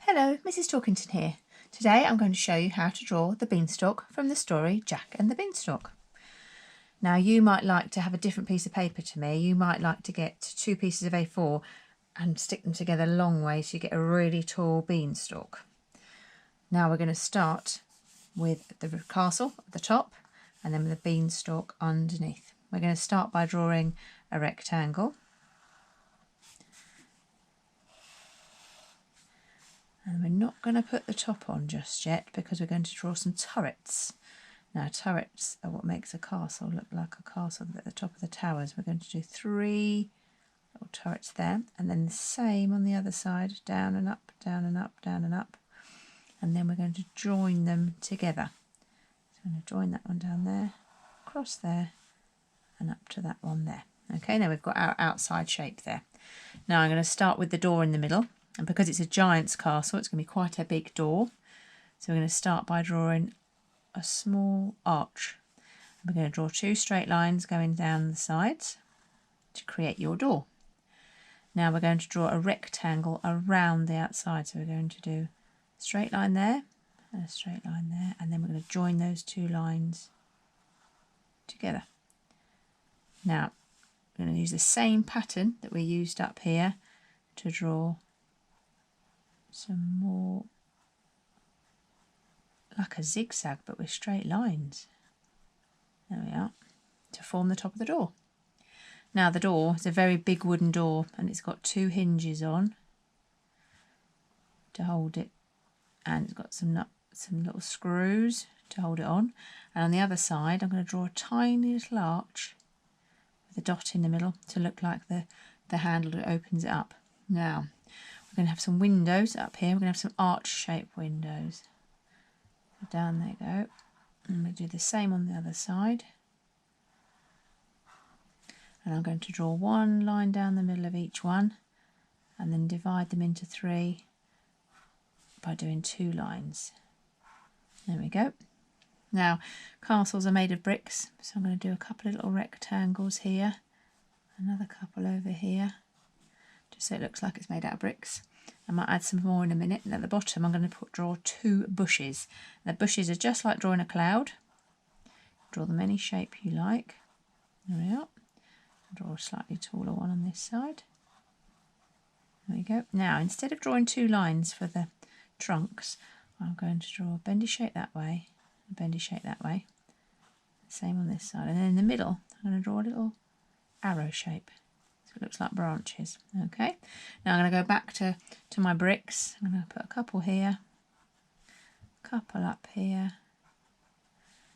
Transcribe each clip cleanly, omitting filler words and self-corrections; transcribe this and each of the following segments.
Hello, Mrs. Talkington here. Today I'm going to show you how to draw the beanstalk from the story Jack and the Beanstalk. Now you might like to have a different piece of paper to me. You might like to get 2 pieces of A4 and stick them together a long way so you get a really tall beanstalk. Now we're going to start with the castle at the top and then with the beanstalk underneath. We're going to start by drawing a rectangle. And we're not going to put the top on just yet because we're going to draw some turrets. Now turrets are what makes a castle look like a castle at the top of the towers. We're going to do 3 little turrets there, and then the same on the other side, down and up, down and up, down and up. And then we're going to join them together. So I'm going to join that one down there, across there, and up to that one there. Okay, now we've got our outside shape there. Now I'm going to start with the door in the middle. And because it's a giant's castle, it's going to be quite a big door. So we're going to start by drawing a small arch. We're going to draw 2 straight lines going down the sides to create your door. Now we're going to draw a rectangle around the outside. So we're going to do a straight line there and a straight line there. And then we're going to join those 2 lines together. Now we're going to use the same pattern that we used up here to draw some more like a zigzag but with straight lines. There we are, to form the top of the door. Now the door is a very big wooden door and it's got 2 hinges on to hold it, and it's got some little screws to hold it on. And on the other side I'm going to draw a tiny little arch with a dot in the middle to look like the handle that opens it up. Now we're going to have some windows up here. We're going to have some arch-shaped windows. So down they go. And we'll do the same on the other side. And I'm going to draw 1 line down the middle of each one and then divide them into 3 by doing 2 lines. There we go. Now, castles are made of bricks, so I'm going to do a couple of little rectangles here, another couple over here, just so it looks like it's made out of bricks. I might add some more in a minute. And at the bottom I'm going to draw 2 bushes. The bushes are just like drawing a cloud. Draw them any shape you like. There we are. Draw a slightly taller one on this side. There we go. Now instead of drawing 2 lines for the trunks, I'm going to draw a bendy shape that way, a bendy shape that way. Same on this side. And then in the middle I'm going to draw a little arrow shape. It looks like branches. Okay, now I'm going to go back to my bricks. I'm going to put a couple here, a couple up here.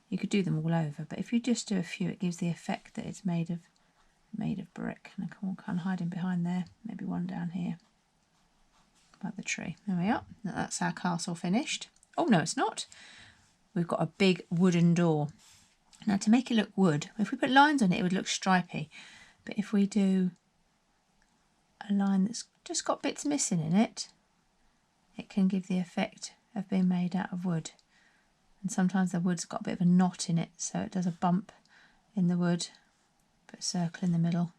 You could do them all over, but if you just do a few, it gives the effect that it's made of brick. And I can kind of hiding behind there. Maybe one down here, by the tree. There we are. Now that's our castle finished. Oh no, it's not. We've got a big wooden door. Now to make it look wood, if we put lines on it, it would look stripy. But if we do a line that's just got bits missing in it, it can give the effect of being made out of wood. And sometimes the wood's got a bit of a knot in it, so it does a bump in the wood. Put a circle in the middle,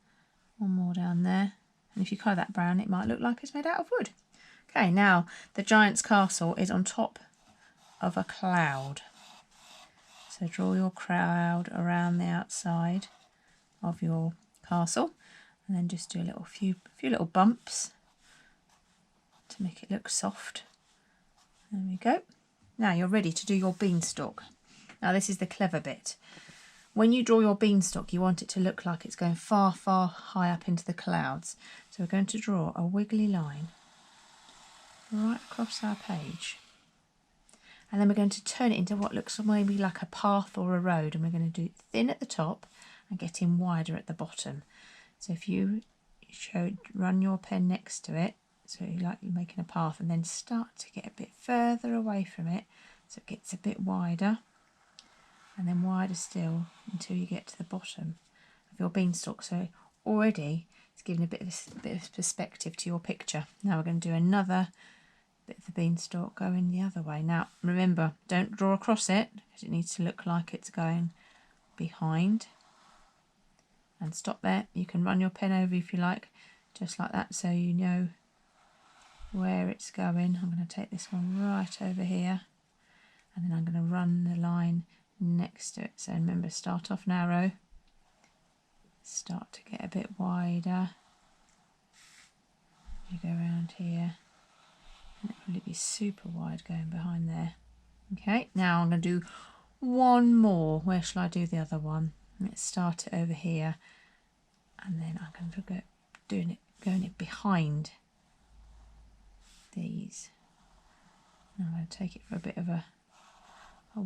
1 more down there. And if you colour that brown, it might look like it's made out of wood. Okay, now the giant's castle is on top of a cloud. So draw your cloud around the outside of your castle. And then just do a few little bumps to make it look soft. There we go. Now you're ready to do your beanstalk. Now this is the clever bit. When you draw your beanstalk, you want it to look like it's going far, far high up into the clouds. So we're going to draw a wiggly line right across our page. And then we're going to turn it into what looks maybe like a path or a road. And we're going to do thin at the top and getting wider at the bottom. So if you run your pen next to it, so you're making a path, and then start to get a bit further away from it, so it gets a bit wider, and then wider still until you get to the bottom of your beanstalk. So already it's giving a bit of perspective to your picture. Now we're going to do another bit of the beanstalk going the other way. Now remember, don't draw across it because it needs to look like it's going behind. And stop there. You can run your pen over if you like, just like that, so you know where it's going. I'm going to take this one right over here, and then I'm going to run the line next to it. So remember, start off narrow, start to get a bit wider. You go around here, and it'll really be super wide going behind there. Okay, now I'm going to do one more. Where shall I do the other one? Let's start it over here, and then I'm going to look at going it behind these. Now I'm going to take it for a bit of a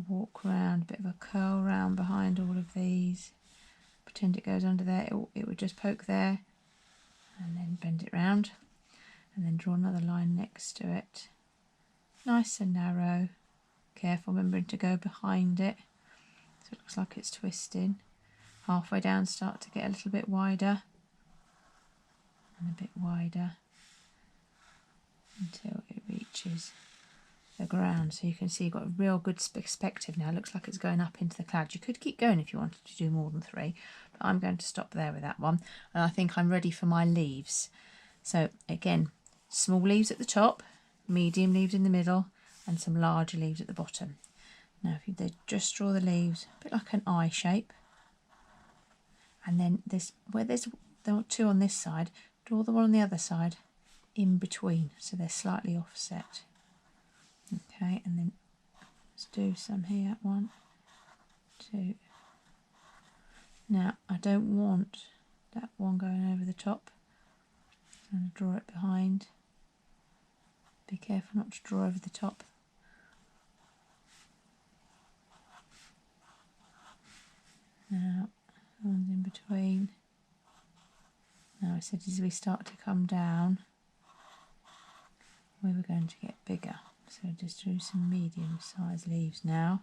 walk round, a bit of a curl round behind all of these. Pretend it goes under there. It would just poke there, and then bend it round, and then draw another line next to it. Nice and narrow. Careful, remembering to go behind it, so it looks like it's twisting. Halfway down, start to get a little bit wider, and a bit wider, until it reaches the ground. So you can see you've got a real good perspective now. It looks like it's going up into the clouds. You could keep going if you wanted to do more than 3, but I'm going to stop there with that one. And I think I'm ready for my leaves. So again, small leaves at the top, medium leaves in the middle, and some larger leaves at the bottom. Now if you just draw the leaves a bit like an eye shape, and then where there are 2 on this side, draw the one on the other side in between, so they're slightly offset. Okay, and then let's do some here. 1, 2. Now I don't want that one going over the top. I'm going to draw it behind. Be careful not to draw over the top. Now the one's in between. Now I said as we start to come down, we were going to get bigger. So just do some medium sized leaves now.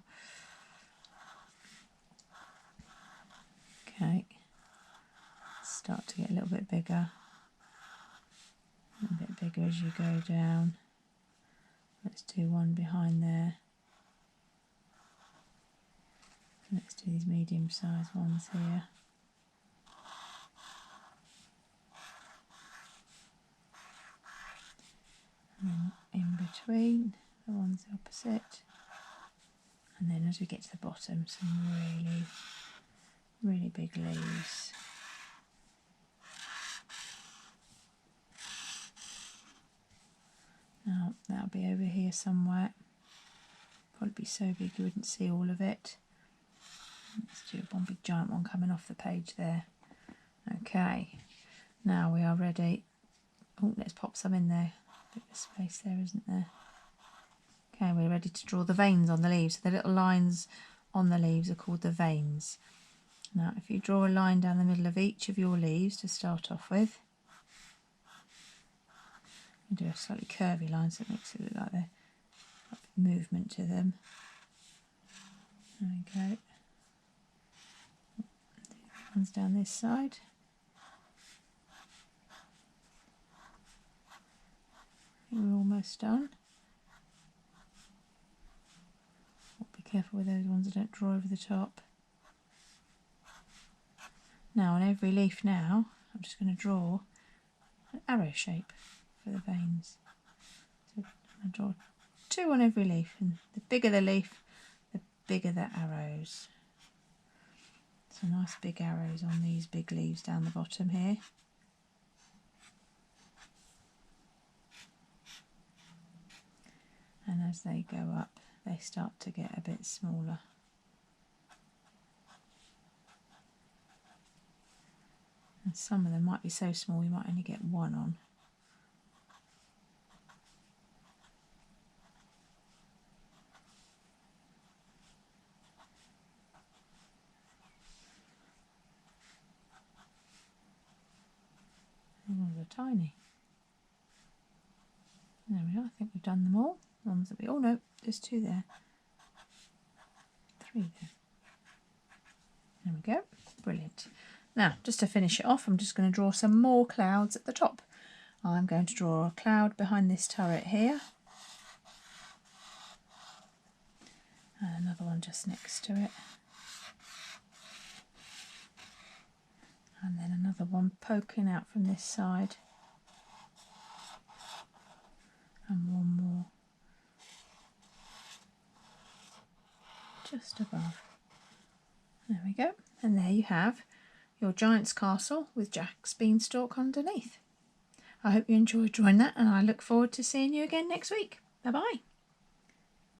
Okay, start to get a little bit bigger. A bit bigger as you go down. Let's do one behind there. Let's do these medium sized ones here. And in between, the ones opposite. And then as we get to the bottom, some really, really big leaves. Now that'll be over here somewhere. Probably be so big you wouldn't see all of it. Let's do one big giant one coming off the page there. Okay, now we are ready. Oh, let's pop some in there. A bit of space there, isn't there? Okay, we're ready to draw the veins on the leaves. So the little lines on the leaves are called the veins. Now, if you draw a line down the middle of each of your leaves to start off with, you do a slightly curvy line so it makes it look like there's movement to them. There we go. Ones down this side. We're almost done. Be careful with those ones that don't draw over the top. Now on every leaf now, I'm just going to draw an arrow shape for the veins. So I'm going to draw 2 on every leaf, and the bigger the leaf, the bigger the arrows. So nice big arrows on these big leaves down the bottom here. And as they go up, they start to get a bit smaller. And some of them might be so small you might only get 1 on. And ones are tiny. There we are, I think we've done them all. Ones that oh no, there's 2 there. 3 there. There we go, brilliant. Now, just to finish it off, I'm just going to draw some more clouds at the top. I'm going to draw a cloud behind this turret here. And another one just next to it. And then another one poking out from this side. and one more just above. There we go, and there you have your Giant's Castle with Jack's Beanstalk underneath. I hope you enjoyed drawing that, and I look forward to seeing you again next week. Bye bye.